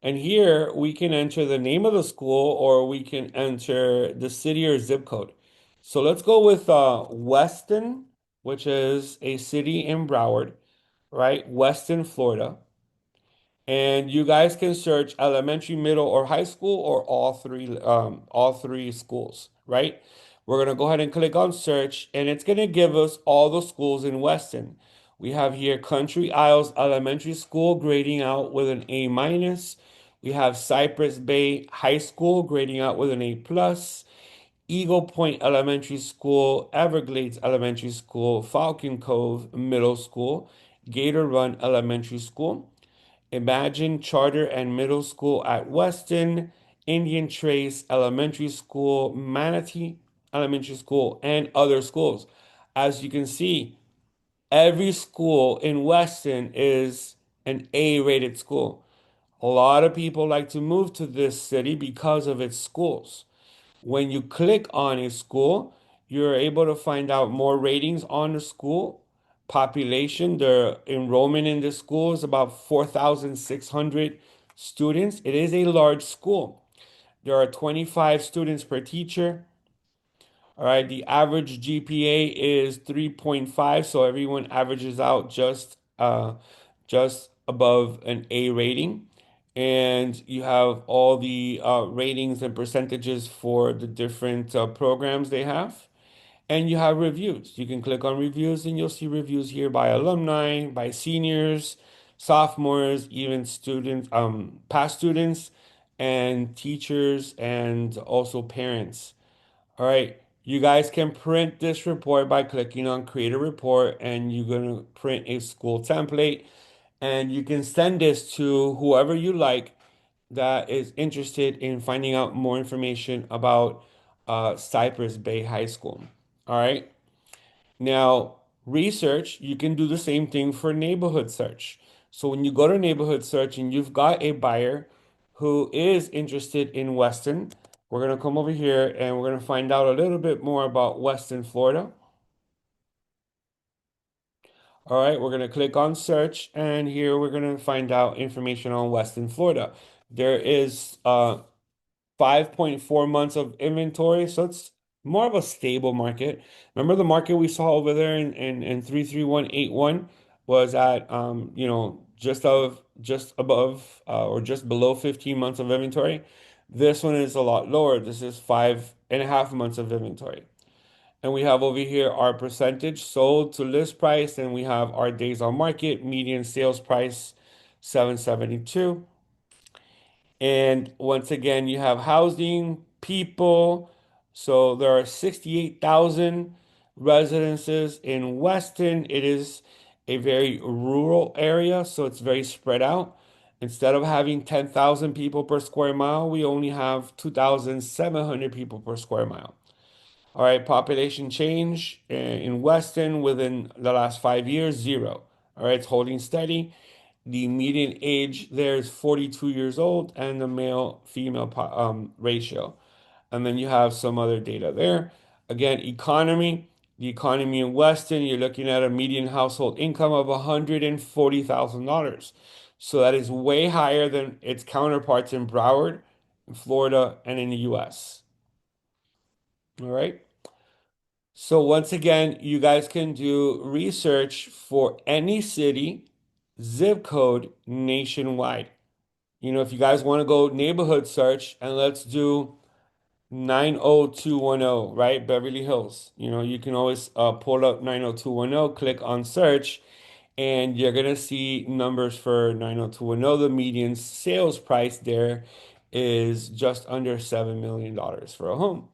[SPEAKER 1] And here we can enter the name of the school or we can enter the city or zip code. So let's go with Weston, which is a city in Broward, right? Weston, Florida. And you guys can search elementary, middle, or high school, or all three schools, right? We're gonna go ahead and click on search, and it's gonna give us all the schools in Weston. We have here Country Isles Elementary School grading out with an A minus. We have Cypress Bay High School grading out with an A plus. Eagle Point Elementary School, Everglades Elementary School, Falcon Cove Middle School, Gator Run Elementary School. Imagine Charter and Middle School at Weston, Indian Trace Elementary School, Manatee Elementary School, and other schools. As you can see, every school in Weston is an A-rated school. A lot of people like to move to this city because of its schools. When you click on a school, you're able to find out more ratings on the school population. The enrollment in the school is about 4,600 students. It is a large school. There are 25 students per teacher. All right, the average GPA is 3.5, so everyone averages out just above an A rating. And you have all the ratings and percentages for the different programs they have. And you have reviews. You can click on reviews and you'll see reviews here by alumni, by seniors, sophomores, even students, past students, and teachers, and also parents. All right, you guys can print this report by clicking on create a report, and you're going to print a school template, and you can send this to whoever you like that is interested in finding out more information about Cypress Bay High School. All right. Now, research, you can do the same thing for neighborhood search. So when you go to neighborhood search and you've got a buyer who is interested in Weston, we're going to come over here and we're going to find out a little bit more about Weston, Florida. All right, we're going to click on search, and here we're going to find out information on Weston, Florida. There is 5.4 months of inventory, so it's more of a stable market. Remember the market we saw over there in 33181 was at just above or just below 15 months of inventory. This one is a lot lower. This is 5.5 months of inventory. And we have over here our percentage sold to list price, and we have our days on market, median sales price 772. And once again, you have housing, people. So there are 68,000 residences in Weston. It is a very rural area, so it's very spread out. Instead of having 10,000 people per square mile, we only have 2,700 people per square mile. All right, population change in Weston within the last 5 years, zero. All right, it's holding steady. The median age there is 42 years old, and the male female ratio. And then you have some other data there. Again, economy. The economy in Weston, you're looking at a median household income of $140,000. So that is way higher than its counterparts in Broward, in Florida, and in the US. All right. So once again, you guys can do research for any city, zip code nationwide. If you guys want to go neighborhood search, and let's do 90210, right? Beverly Hills. You can always pull up 90210, click on search, and you're gonna see numbers for 90210. The median sales price there is just under $7 million for a home,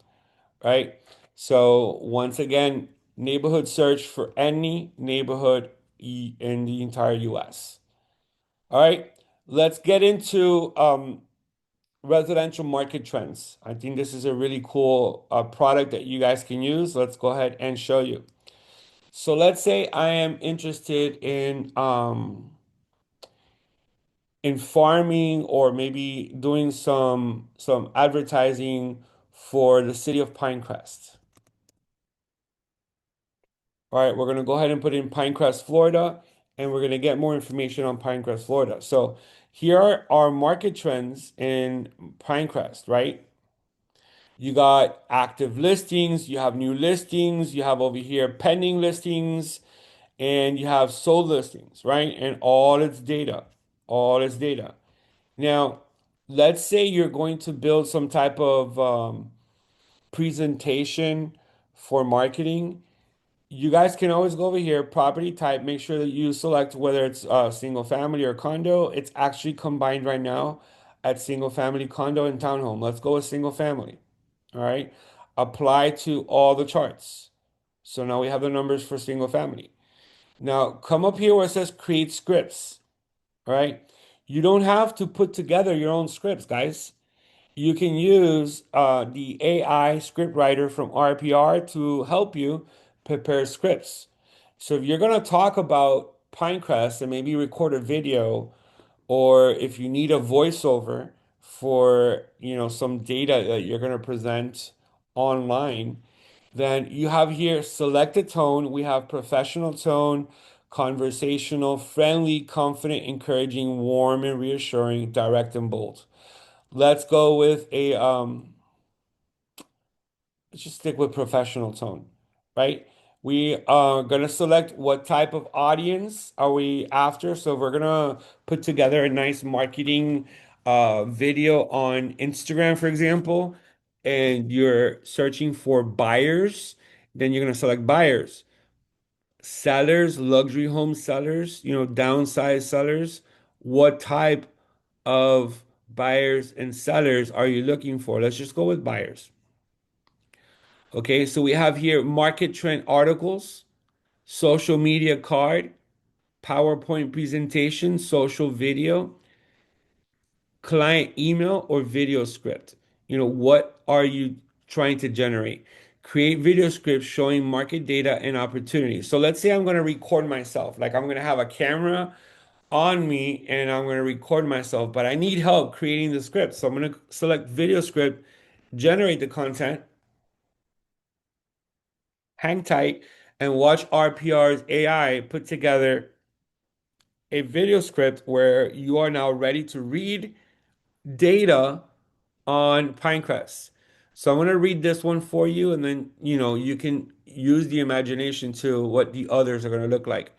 [SPEAKER 1] right? So once again, neighborhood search for any neighborhood in the entire US. All right, let's get into residential market trends. I think this is a really cool product that you guys can use. Let's go ahead and show you. So let's say I am interested in farming or maybe doing some advertising for the city of Pinecrest. All right, we're going to go ahead and put in Pinecrest, Florida, and we're going to get more information on Pinecrest, Florida. So here are our market trends in Pinecrest, right? You got active listings, you have new listings, you have over here pending listings, and you have sold listings, right? And all its data, all its data. Now, let's say you're going to build some type of presentation for marketing. You guys can always go over here, property type, make sure that you select whether it's single family or condo. It's actually combined right now at single family, condo, and townhome. Let's go with single family. All right. Apply to all the charts. So now we have the numbers for single family. Now come up here where it says create scripts. All right. You don't have to put together your own scripts, guys. You can use the AI script writer from RPR to help you prepare scripts. So if you're going to talk about Pinecrest and maybe record a video, or if you need a voiceover for, some data that you're going to present online, then you have here select a tone. We have professional tone, conversational, friendly, confident, encouraging, warm and reassuring, direct and bold. Let's go with let's just stick with professional tone, right? We are gonna select what type of audience are we after. So we're gonna put together a nice marketing video on Instagram, for example, and you're searching for buyers, then you're gonna select buyers. Sellers, luxury home sellers, downsized sellers. What type of buyers and sellers are you looking for? Let's just go with buyers. Okay, so we have here market trend articles, social media card, PowerPoint presentation, social video, client email, or video script. What are you trying to generate? Create video scripts showing market data and opportunities. So let's say I'm going to record myself, like I'm going to have a camera on me and I'm going to record myself, but I need help creating the script. So I'm going to select video script, generate the content, hang tight, and watch RPR's AI put together a video script where you are now ready to read data on Pinecrest. So I'm going to read this one for you, and then you can use the imagination to what the others are going to look like.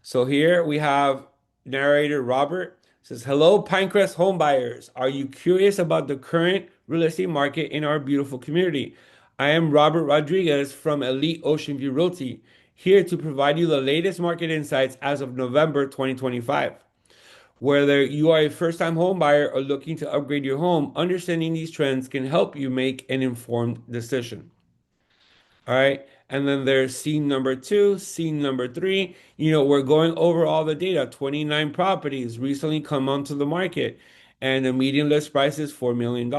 [SPEAKER 1] So here we have narrator Robert says, "Hello, Pinecrest home buyers. Are you curious about the current real estate market in our beautiful community? I am Robert Rodriguez from Elite Ocean View Realty, here to provide you the latest market insights as of November 2025. Whether you are a first-time home buyer or looking to upgrade your home, understanding these trends can help you make an informed decision." All right. And then there's scene number two, scene number three. We're going over all the data. 29 properties recently come onto the market, and the median list price is $4 million.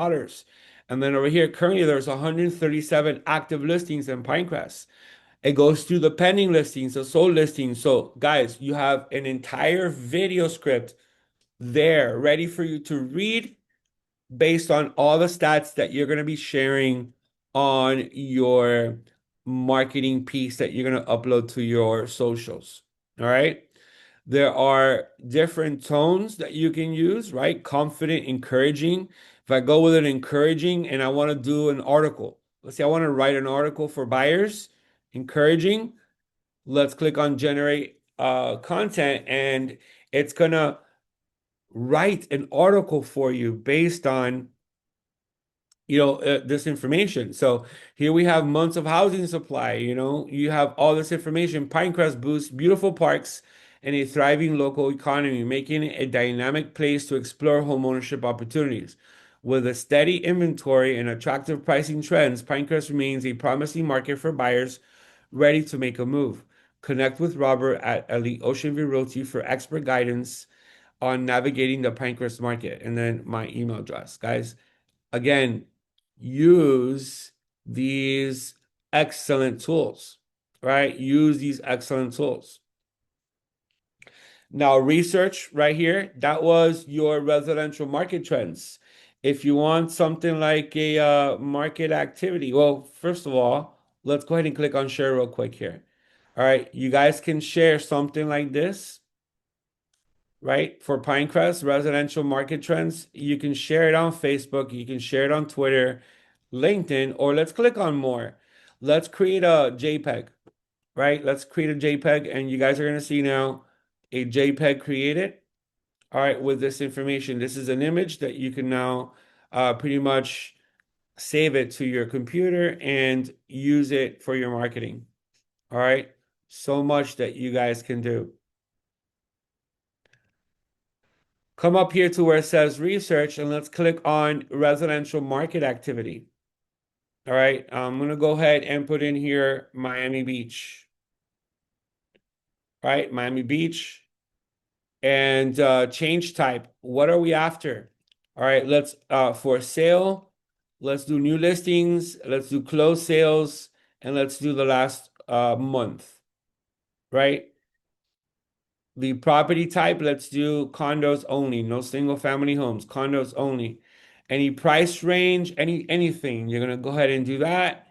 [SPEAKER 1] And then over here, currently there's 137 active listings in Pinecrest. It goes through the pending listings, the sold listings. So, guys, you have an entire video script there ready for you to read based on all the stats that you're going to be sharing on your marketing piece that you're going to upload to your socials. All right. There are different tones that you can use, right? Confident, encouraging. If I go with an encouraging and I want to do an article, let's say I want to write an article for buyers, encouraging. Let's click on generate content, and it's going to write an article for you based on this information. So here we have months of housing supply. You have all this information. Pinecrest boosts beautiful parks and a thriving local economy, making it a dynamic place to explore homeownership opportunities. With a steady inventory and attractive pricing trends, Pinecrest remains a promising market for buyers ready to make a move. Connect with Robert at Elite Ocean View Realty for expert guidance on navigating the Pinecrest market. And then my email address, guys. Again, use these excellent tools, right? Use these excellent tools. Now, research right here, that was your residential market trends. If you want something like a market activity, well, first of all, let's go ahead and click on share real quick here. All right, you guys can share something like this, right? For Pinecrest residential market trends, you can share it on Facebook, you can share it on Twitter, LinkedIn, or let's click on more. Let's create a JPEG, right? Let's create a JPEG, and you guys are going to see now a JPEG created. All right, with this information, this is an image that you can now pretty much save it to your computer and use it for your marketing. All right, so much that you guys can do. Come up here to where it says research and let's click on residential market activity. All right, I'm going to go ahead and put in here Miami Beach. All right, Miami Beach and change type. What are we after? All right, let's for sale, let's do new listings, let's do closed sales, and let's do the last month, right? The property type, let's do condos only, no single family homes, condos only. Any price range, anything, you're gonna go ahead and do that.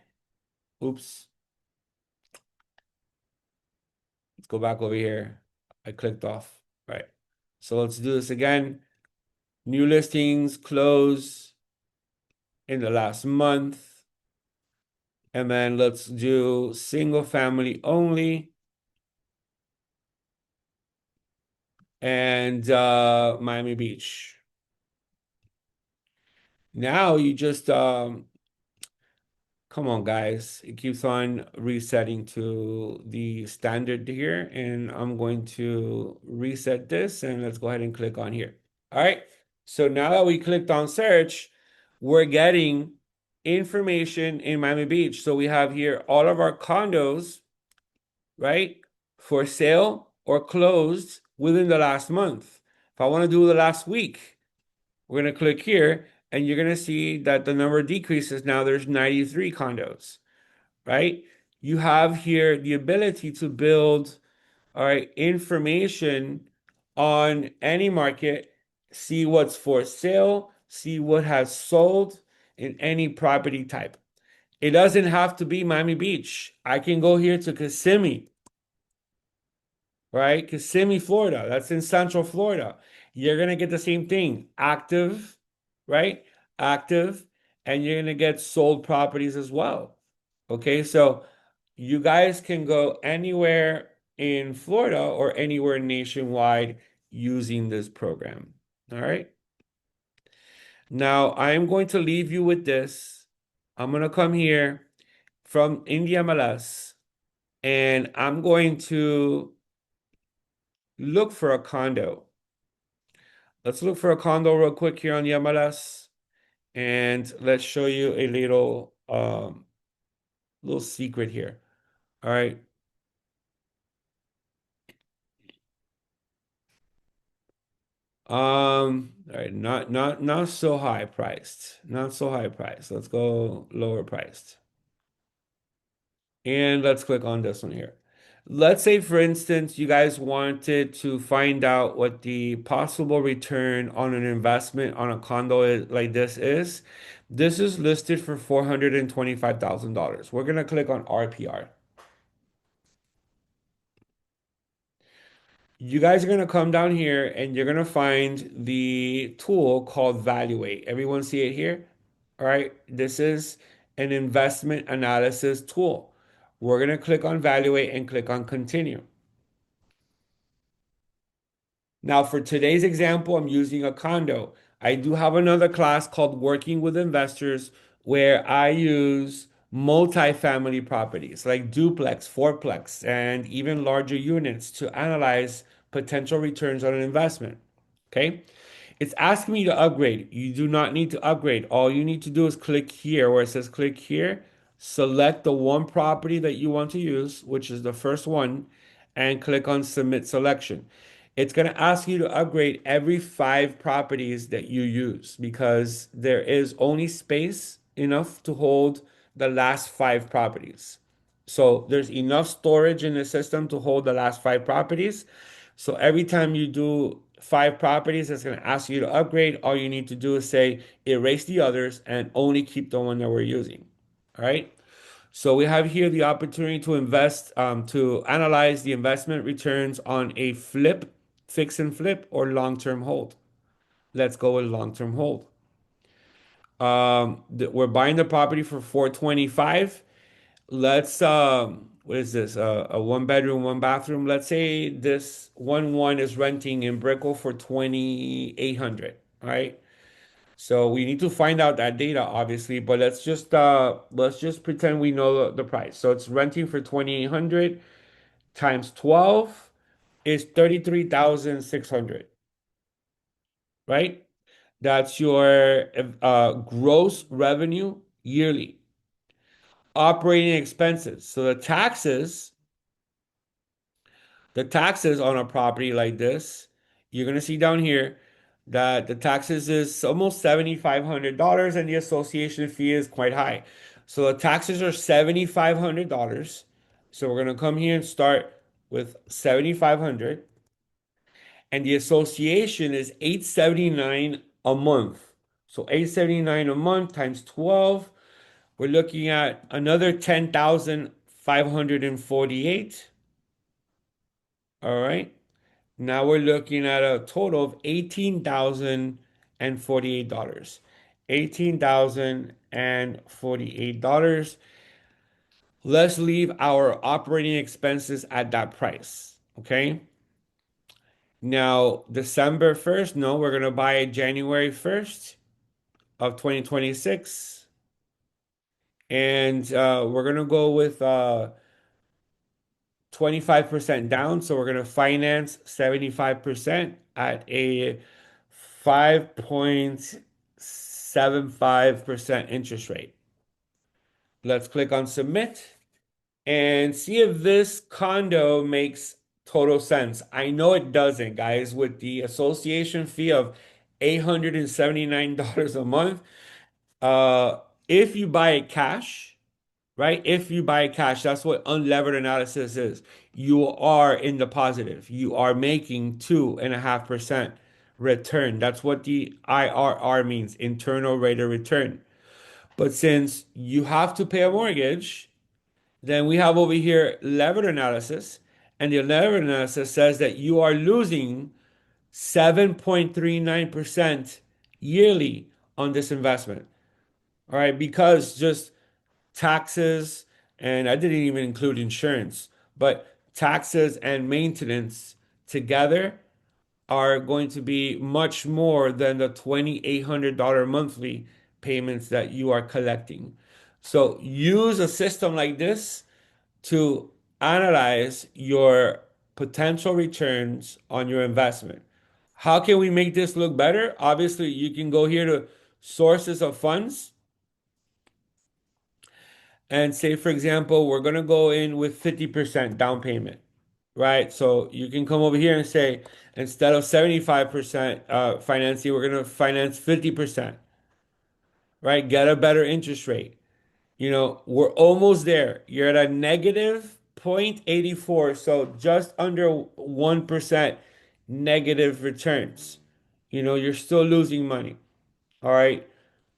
[SPEAKER 1] Oops, let's go back over here. I clicked off. Right. So let's do this again. New listings, close in the last month. And then let's do single family only. And Miami Beach. Now you just come on, guys. It keeps on resetting to the standard here, and I'm going to reset this, and let's go ahead and click on here. All right. So now that we clicked on search, we're getting information in Miami Beach. So we have here all of our condos, right, for sale or closed within the last month. If I want to do the last week, we're going to click here and you're going to see that the number decreases. Now there's 93 condos, right? You have here the ability to build, all right, information on any market, see what's for sale, see what has sold in any property type. It doesn't have to be Miami Beach. I can go here to Kissimmee, right? Kissimmee, Florida. That's in Central Florida. You're going to get the same thing. Active, right? Active. And you're going to get sold properties as well. Okay. So you guys can go anywhere in Florida or anywhere nationwide using this program. All right. Now I'm going to leave you with this. I'm going to come here from India MLS and I'm going to look for a condo. Let's look for a condo real quick here on the MLS and let's show you a little secret here. All right. All right, not so high priced. Not so high priced. Let's go lower priced. And let's click on this one here. Let's say, for instance, you guys wanted to find out what the possible return on an investment on a condo like this is. This is listed for $425,000. We're gonna click on RPR. You guys are going to come down here and you're going to find the tool called Valuate. Everyone see it here? All right. This is an investment analysis tool. We're going to click on Valuate and click on Continue. Now, for today's example, I'm using a condo. I do have another class called Working with Investors where I use multifamily properties like duplex, fourplex, and even larger units to analyze potential returns on an investment. Okay. It's asking me to upgrade. You do not need to upgrade. All you need to do is click here where it says click here, select the one property that you want to use, which is the first one, and click on submit selection. It's going to ask you to upgrade every 5 properties that you use because there is only space enough to hold the last 5 properties. So there's enough storage in the system to hold the last 5 properties. So every time you do 5 properties, it's going to ask you to upgrade. All you need to do is say erase the others and only keep the one that we're using. All right. So we have here the opportunity to invest, to analyze the investment returns on a flip, fix and flip, or long-term hold. Let's go with long-term hold. We're buying the property for 425. Let's what is this? A one bedroom, one bathroom. Let's say this one is renting in Brickell for 2,800. All right. So we need to find out that data, obviously, but let's just pretend we know the price. So it's renting for 2,800 times 12 is 33,600, right? That's your gross revenue yearly. Operating expenses. So the taxes on a property like this, you're gonna see down here that the taxes is almost $7,500 and the association fee is quite high. So the taxes are $7,500. So we're gonna come here and start with 7,500, and the association is 879 a month. So 879 a month times 12, we're looking at another 10,548. All right. Now we're looking at a total of $18,048. $18,048. Let's leave our operating expenses at that price. Okay. Now, December 1st, no, we're going to buy it January 1st of 2026. And we're going to go with 25% down. So we're going to finance 75% at a 5.75% interest rate. Let's click on submit and see if this condo makes total sense. I know it doesn't, guys, with the association fee of $879 a month. Uh, if you buy it cash, right? If you buy cash, that's what unlevered analysis is. You are in the positive. You are making 2.5% return. That's what the IRR means, internal rate of return. But since you have to pay a mortgage, then we have over here levered analysis, and the levered analysis says that you are losing 7.39% yearly on this investment. All right, because just taxes, and I didn't even include insurance, but taxes and maintenance together are going to be much more than the $2,800 monthly payments that you are collecting. So use a system like this to analyze your potential returns on your investment. How can we make this look better? Obviously, you can go here to sources of funds and say, for example, we're going to go in with 50% down payment, right? So you can come over here and say, instead of 75% financing, we're going to finance 50%, right? Get a better interest rate. We're almost there. You're at a negative 0.84, so just under 1% negative returns. You're still losing money. All right.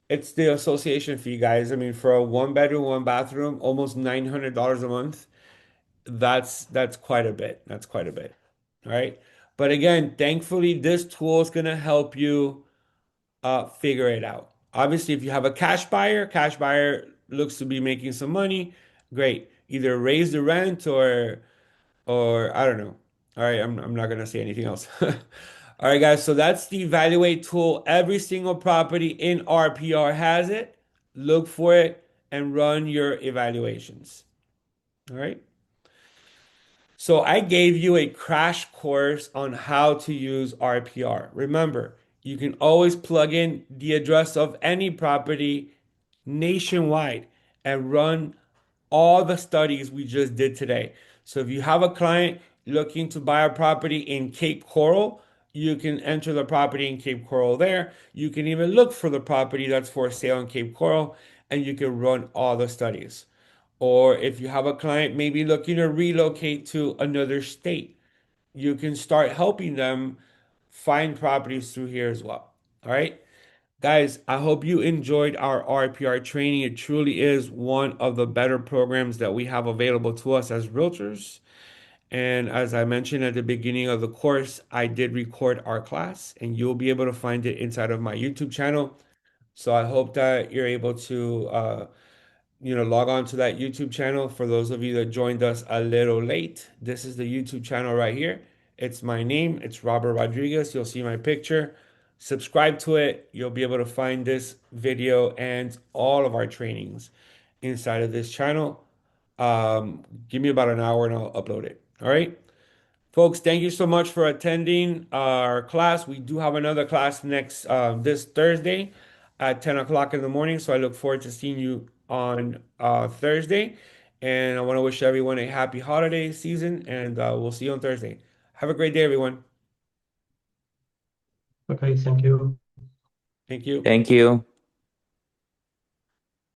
[SPEAKER 1] It's the association fee, guys. I mean, for a one bedroom, one bathroom, almost $900 a month. That's quite a bit. That's quite a bit. All right. But again, thankfully, this tool is gonna help you figure it out. Obviously, if you have a cash buyer looks to be making some money, great. Either raise the rent or I don't know. All right, I'm not gonna say anything else. All right, guys. So that's the evaluate tool. Every single property in RPR has it. look for it, and run your evaluations. All right. So I gave you a crash course on how to use RPR. Remember, you can always plug in the address of any property nationwide and run all the studies we just did today. So if you have a client looking to buy a property in Cape Coral, you can enter the property in Cape Coral there. You can even look for the property that's for sale in Cape Coral and you can run all the studies. Or if you have a client maybe looking to relocate to another state, you can start helping them find properties through here as well. All right. Guys, I hope you enjoyed our RPR training. It truly is one of the better programs that we have available to us as realtors. And as I mentioned at the beginning of the course, I did record our class, and you'll be able to find it inside of my YouTube channel. So I hope that you're able to log on to that YouTube channel. For those of you that joined us a little late, this is the YouTube channel right here. It's my name, it's Robert Rodriguez. You'll see my picture. Subscribe to it. You'll be able to find this video and all of our trainings inside of this channel. Give me about an hour and I'll upload it. All right. Folks, thank you so much for attending our class. We do have another class next this Thursday at 10 o'clock in the morning. So I look forward to seeing you on Thursday. And I want to wish everyone a happy holiday season, and we'll see you on Thursday. Have a great day, everyone.
[SPEAKER 2] Okay, thank you.
[SPEAKER 1] Thank you.
[SPEAKER 3] Thank you.